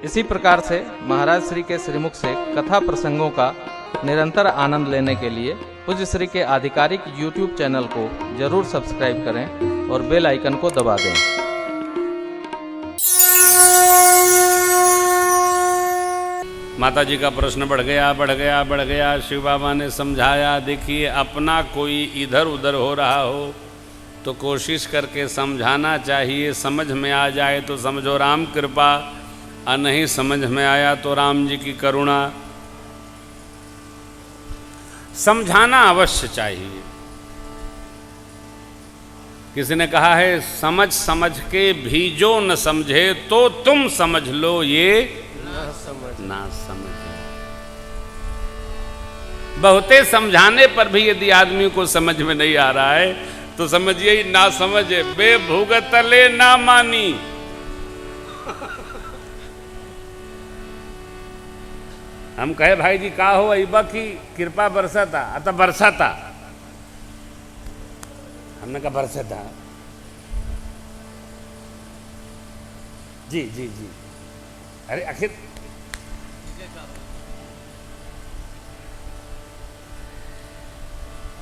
इसी प्रकार से महाराज श्री के श्रीमुख से कथा प्रसंगों का निरंतर आनंद लेने के लिए पूज्य श्री के आधिकारिक YouTube चैनल को जरूर सब्सक्राइब करें और बेल आइकन को दबा दें। माता जी का प्रश्न बढ़ गया। शिव बाबा ने समझाया, देखिए अपना कोई इधर उधर हो रहा हो तो कोशिश करके समझाना चाहिए। समझ में आ जाए तो समझो राम कृपा, और नहीं समझ में आया तो राम जी की करुणा। समझाना अवश्य चाहिए। किसी ने कहा है, समझ समझ के भी जो न समझे तो तुम समझ लो ये ना समझे। बहुते समझाने पर भी यदि आदमी को समझ में नहीं आ रहा है तो समझिए ना समझे। बेभुगतले ना मानी। हम कहे भाई जी का हो अबा की कृपा बरसाता, अतः बरसाता। हमने कहा बरसाता। जी जी जी। अरे आखिर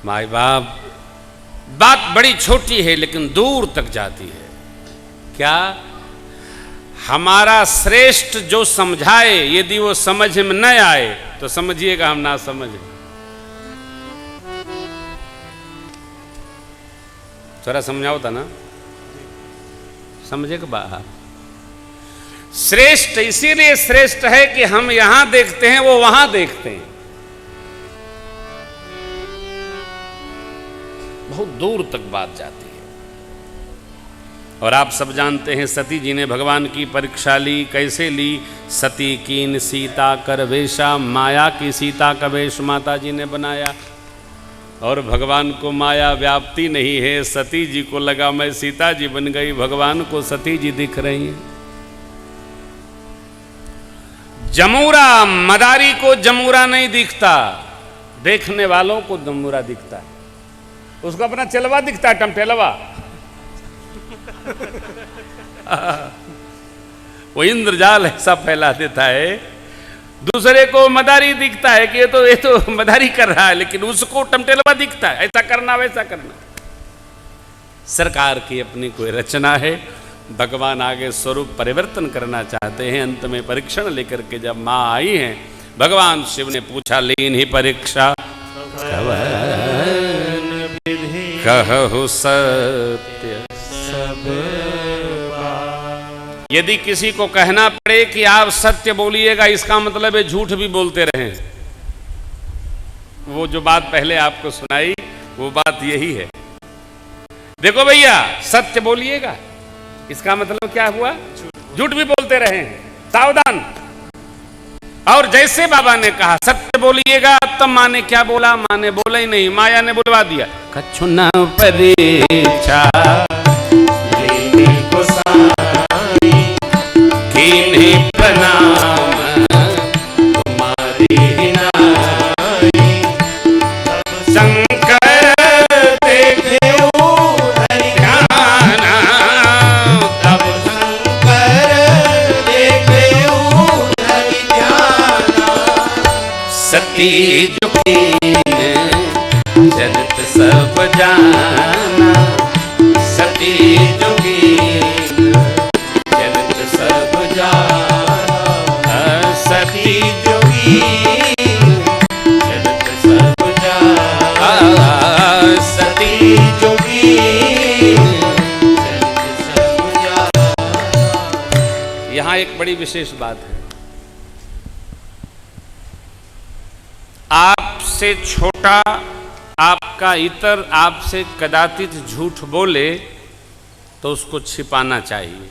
माई बाप, बात बड़ी छोटी है लेकिन दूर तक जाती है। क्या? हमारा श्रेष्ठ जो समझाए यदि वो समझ में न आए तो समझिएगा हम ना समझे। थोड़ा समझाओ था ना, समझे के बाहर। श्रेष्ठ इसीलिए श्रेष्ठ है कि हम यहां देखते हैं, वो वहां देखते हैं। बहुत दूर तक बात जाती है। और आप सब जानते हैं सती जी ने भगवान की परीक्षा ली। कैसे ली? सती कीन सीता कर वेशा, माया की सीता का वेश माता जी ने बनाया। और भगवान को माया व्याप्ति नहीं है। सती जी को लगा मैं सीता जी बन गई, भगवान को सती जी दिख रही हैं। जमूरा मदारी को जमूरा नहीं दिखता, देखने वालों को जमूरा दिखता है। उसको अपना चलवा दिखता है, टमटेलवा। वो इंद्रजाल ऐसा फैला देता है, दूसरे को मदारी दिखता है कि ये तो मदारी कर रहा है, लेकिन उसको टमटेलवा दिखता है। ऐसा करना वैसा करना। सरकार की अपनी कोई रचना है। भगवान आगे स्वरूप परिवर्तन करना चाहते हैं। अंत में परीक्षण लेकर के जब माँ आई हैं, भगवान शिव ने पूछा, लीन ही परीक्षा कहु सत्य सब। यदि किसी को कहना पड़े कि आप सत्य बोलिएगा, इसका मतलब है झूठ भी बोलते रहे। वो जो बात पहले आपको सुनाई वो बात यही है। देखो भैया, सत्य बोलिएगा, इसका मतलब क्या हुआ? झूठ भी बोलते रहे हैं, सावधान। और जैसे बाबा ने कहा सत्य बोलिएगा, तब माँ ने क्या बोला? माँ ने बोला ही नहीं, माया ने बुलवा दिया। कछु न परीक्षा कीन्ही प्रणाम तुम्हारी नाई। शंकर देखे हरियाणा, तब शंकर देखे हरियाणा। सती जो जगत सब जाना, सती जोगी जगत सब जाना। सती जोगी जगत सब जाना, सती जोगी जगत सब जाना। यहाँ एक बड़ी विशेष बात है। आपसे छोटा, आपका इतर आपसे कदाचित झूठ बोले तो उसको छिपाना चाहिए।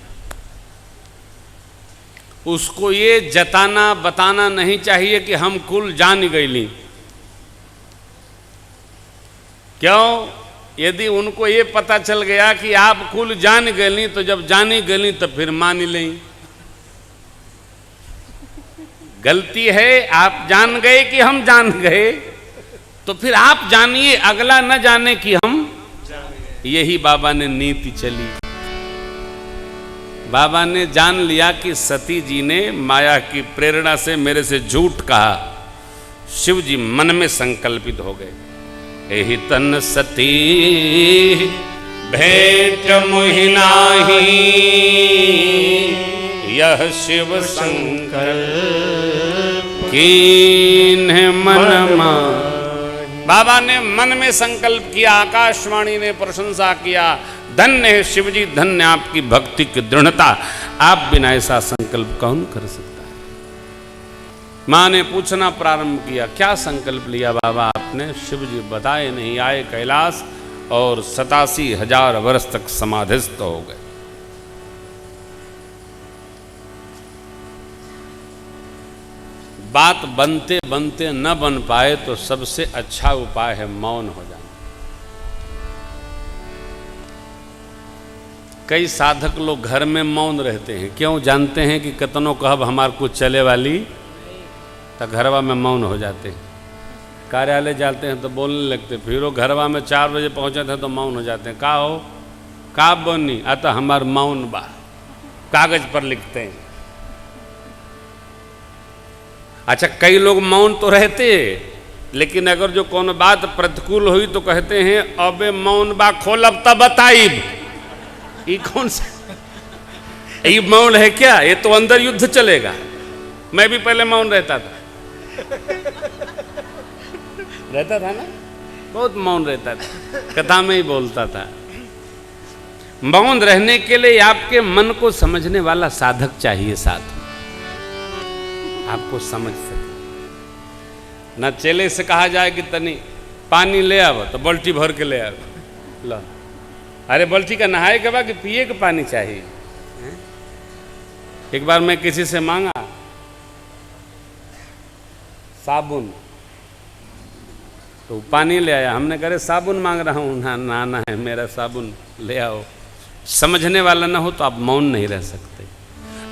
उसको ये जताना बताना नहीं चाहिए कि हम कुल जान गईली। क्यों? यदि उनको ये पता चल गया कि आप कुल जान गईली तो जब जानी गईली तो फिर मान लें। गलती है, आप जान गए कि हम जान गए, तो फिर आप जानिए, अगला न जाने कि हम। यही बाबा ने नीति चली। बाबा ने जान लिया कि सती जी ने माया की प्रेरणा से मेरे से झूठ कहा। शिव जी मन में संकल्पित हो गए, एहि तन सती भेंट मुहि नाहि, यह शिव संकल्प कीन्ह मन माहि। बाबा ने मन में संकल्प किया, आकाशवाणी ने प्रशंसा किया, धन्य है शिव जी, धन्य आपकी भक्ति की दृढ़ता, आप बिना ऐसा संकल्प कौन कर सकता है। माँ ने पूछना प्रारंभ किया, क्या संकल्प लिया बाबा आपने? शिव जी बताए नहीं, आए कैलाश और 87,000 वर्ष तक समाधिस्थ हो गए। बात बनते बनते न बन पाए तो सबसे अच्छा उपाय है मौन हो जाना। कई साधक लोग घर में मौन रहते हैं, क्यों? जानते हैं कि कतनों कहब हमार कुछ चले वाली, तो घरवा में मौन हो जाते हैं। कार्यालय जाते हैं तो बोलने लगते, फिर वो घरवा में 4 बजे पहुंचे थे तो मौन हो जाते हैं। का हो का बोनी आता हमार मौन बा, कागज पर लिखते हैं। अच्छा, कई लोग मौन तो रहते, लेकिन अगर जो कोनो बात प्रतिकूल हुई तो कहते हैं अबे मौन बा खोलब तब बताइब। ये कौन सा ये मौन है क्या? ये तो अंदर युद्ध चलेगा। मैं भी पहले मौन रहता था ना, बहुत मौन रहता था, कथा में ही बोलता था। मौन रहने के लिए आपके मन को समझने वाला साधक चाहिए, साथ आपको समझ सके। ना चेले से कहा जाए कि तनी पानी ले आव तो बाल्टी भर के ले आव, लो अरे बाल्टी का नहाए के बाद कि पिए के पानी चाहिए। एक बार मैं किसी से मांगा साबुन, तो पानी ले आया। हमने कहा साबुन मांग रहा हूँ, नहाना है मेरा, साबुन ले आओ। समझने वाला ना हो तो आप मौन नहीं रह सकते।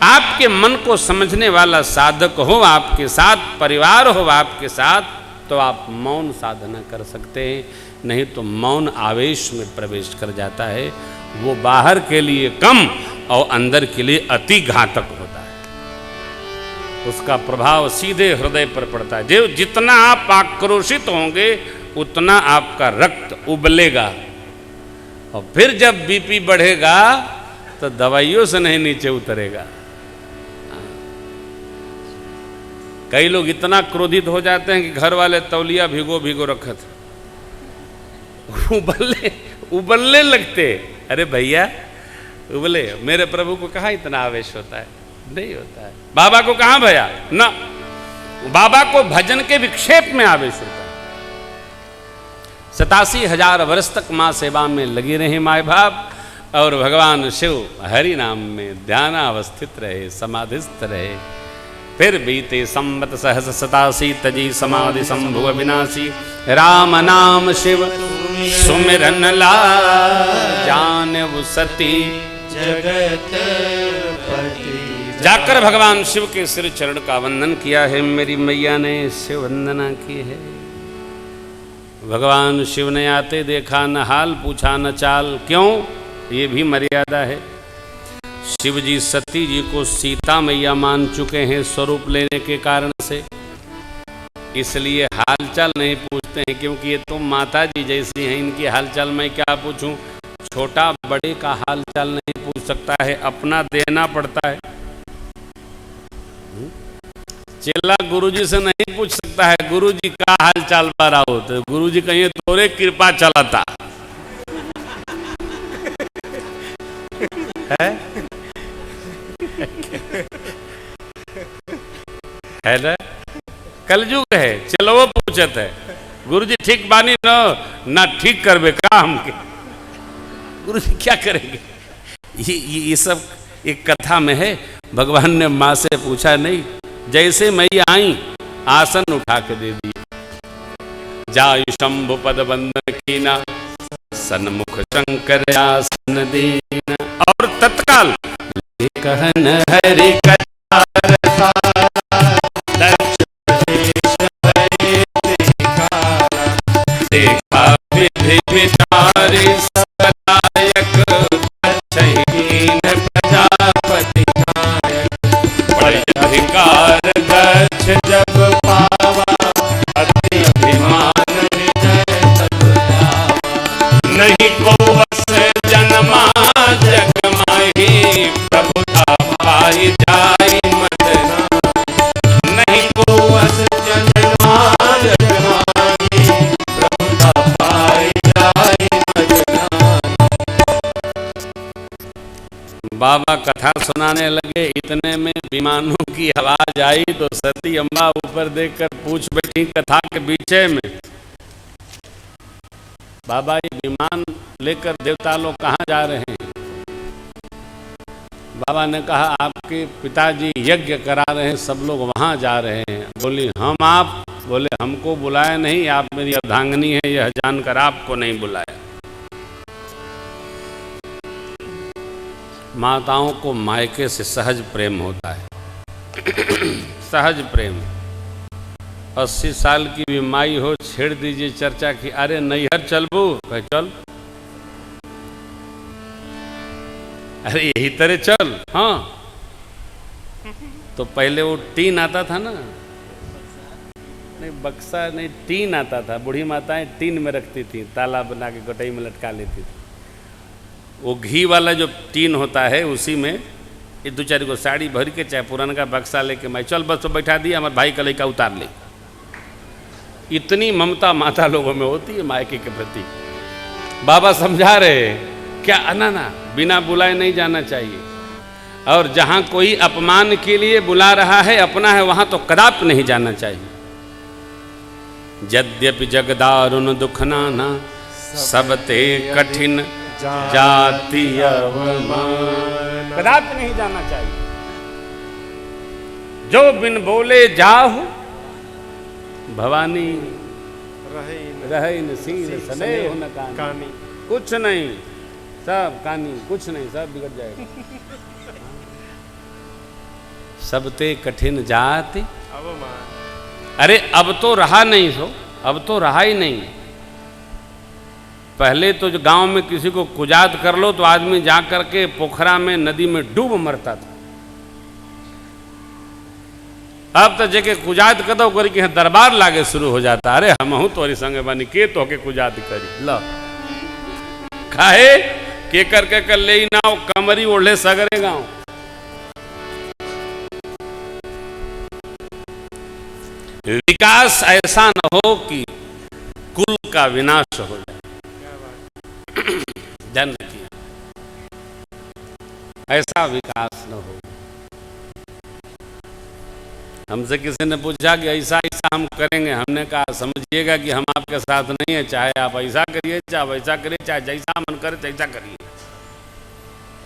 आपके मन को समझने वाला साधक हो आपके साथ, परिवार हो आपके साथ, तो आप मौन साधना कर सकते हैं। नहीं तो मौन आवेश में प्रवेश कर जाता है, वो बाहर के लिए कम और अंदर के लिए अति घातक होता है। उसका प्रभाव सीधे हृदय पर पड़ता है। जो जितना आप आक्रोशित होंगे उतना आपका रक्त उबलेगा, और फिर जब बीपी बढ़ेगा तो दवाइयों से नहीं नीचे उतरेगा। कई लोग इतना क्रोधित हो जाते हैं कि घर वाले तौलिया भिगो भिगो रखे थे, उबलने लगते। अरे भैया उबले, मेरे प्रभु को कहाँ इतना आवेश होता है? नहीं होता है। बाबा को कहाँ भया ना, बाबा को भजन के विक्षेप में आवेश होता है। 87,000 वर्ष तक माँ सेवा में लगी रहे माए बाप, और भगवान शिव हरि नाम में ध्यानावस्थित रहे, समाधिस्थ रहे। फिर बीते संवत सहस 87 तजी समाधि संभुव विनाशी, राम नाम शिव सुमिरन ला जानव सती जगत पति। जाकर भगवान शिव के सिर चरण का वंदन किया है, मेरी मैया ने शिव वंदना की है। भगवान शिव ने आते देखा, न हाल पूछा न चाल, क्यों? ये भी मर्यादा है। शिव जी सती जी को सीता मैया मान चुके हैं स्वरूप लेने के कारण से, इसलिए हालचाल नहीं पूछते हैं, क्योंकि ये तो माता जी जैसी हैं, इनकी हालचाल मैं क्या पूछूं? छोटा बड़े का हालचाल नहीं पूछ सकता है, अपना देना पड़ता है। चेला गुरुजी से नहीं पूछ सकता है गुरुजी का हालचाल बारा हो, तो गुरुजी कहिए तोरे कृपा चलाता है ना। कलयुग है, चलो वो पूछत है गुरुजी ठीक बानी ना ठीक करबे का हमके, गुरुजी क्या करेंगे? ये सब एक कथा में है। भगवान ने माँ से पूछा नहीं, जैसे मैया आई आसन उठा के दे दिए। जायु शंभु पद बंदन कीना, सन्मुख शंकर आसन दीना, और तत्काल कहन हरि कथा देखा विधि विचारे सदायक, अच्छहीन प्रजापति द्वार गच्छ जब पावा, अति अभिमान हृदय तब आवा। नहीं को वस जन्मा जग माही, प्रभुता पाई जाई मदना। नहीं को वस जन्मा जग माही, प्रभुता पाई जाई मदना। बाबा कथा सुनाने लगे, इतने में विमानों की आवाज आई तो सती अम्बा ऊपर देखकर पूछ बैठी कथा के पीछे में, बाबा ये विमान लेकर देवता लोग कहाँ जा रहे हैं? बाबा ने कहा आपके पिताजी यज्ञ करा रहे हैं, सब लोग वहाँ जा रहे हैं। बोली हम आप? बोले हमको बुलाया नहीं, आप मेरी अर्धांगिनी है यह जानकर आपको नहीं बुलाया। माताओं को मायके से सहज प्रेम होता है सहज प्रेम। 80 साल की भी माई हो, छेड़ दीजिए चर्चा की, अरे नैहर चलबू, कहे चल, अरे यही तरह चल। हाँ, तो पहले वो टीन आता था ना, नहीं बक्सा नहीं, टीन आता था। बूढ़ी माताएं टीन में रखती थी, ताला बना के गटई में लटका लेती थी। वो घी वाला जो टीन होता है उसी में ये 2-4 को साड़ी भर के चाहे पुराना का बक्सा लेके मैं चल बस तो बैठा दिया, हमारे भाई का लड़का उतार ले। इतनी ममता माता लोगों में होती है मायके के प्रति। बाबा समझा रहे क्या, ना बिना बुलाए नहीं जाना चाहिए। और जहाँ कोई अपमान के लिए बुला रहा है, अपना है, वहाँ तो कदापि नहीं जाना चाहिए। यद्यपि जगदारुण दुख नाना, सबते कठिन जाति अवमान। कदापि नहीं जाना चाहिए। जो बिन बोले जाहु, भवानी रहे नसील सदैव न कानी। कुछ नहीं, सब कानी, कुछ नहीं, सब बिगड़ जाएगा। सबते कठिन जाति अवमान। अरे अब तो रहा नहीं, सो अब तो रहा ही नहीं। पहले तो जो गांव में किसी को कुजात कर लो तो आदमी जा कर के पोखरा में नदी में डूब मरता था। अब तो जगह कुजात कर दो करके दरबार लागे शुरू हो जाता। अरे हम हूं तोरी संगे बनी के तो के कुजात करी लो खाए के कर ले ना कमरी ओढ़े सगरे गांव। विकास ऐसा न हो कि कुल का विनाश हो जाए। ध्यान रखिए, ऐसा विकास न हो। हमसे किसी ने पूछा कि ऐसा ऐसा हम करेंगे, हमने कहा समझिएगा कि हम आपके साथ नहीं है। चाहे आप ऐसा करिए, चाहे वैसा करिए, चाहे जैसा मन करे तैसा करिए।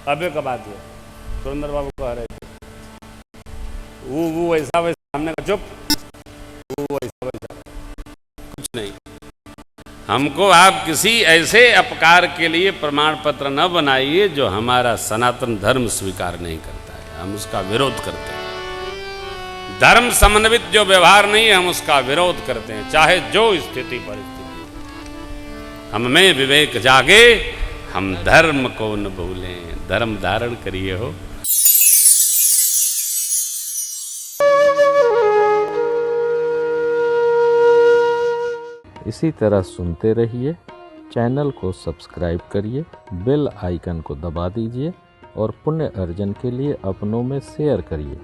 अबे का बात है, सुरेंद्र बाबू कह रहे थे वो ऐसा वैसा, हमने कहा चुप, वो ऐसा वैसा कुछ नहीं। हमको आप किसी ऐसे अपकार के लिए प्रमाण पत्र न बनाइए जो हमारा सनातन धर्म स्वीकार नहीं करता है, हम उसका विरोध करते हैं। धर्म समन्वित जो व्यवहार नहीं है, हम उसका विरोध करते हैं, चाहे जो स्थिति परिस्थिति। हम में विवेक जागे, हम धर्म को न भूलें। धर्म धारण करिए हो। इसी तरह सुनते रहिए। चैनल को सब्सक्राइब करिए, बेल आइकन को दबा दीजिए और पुण्य अर्जन के लिए अपनों में शेयर करिए।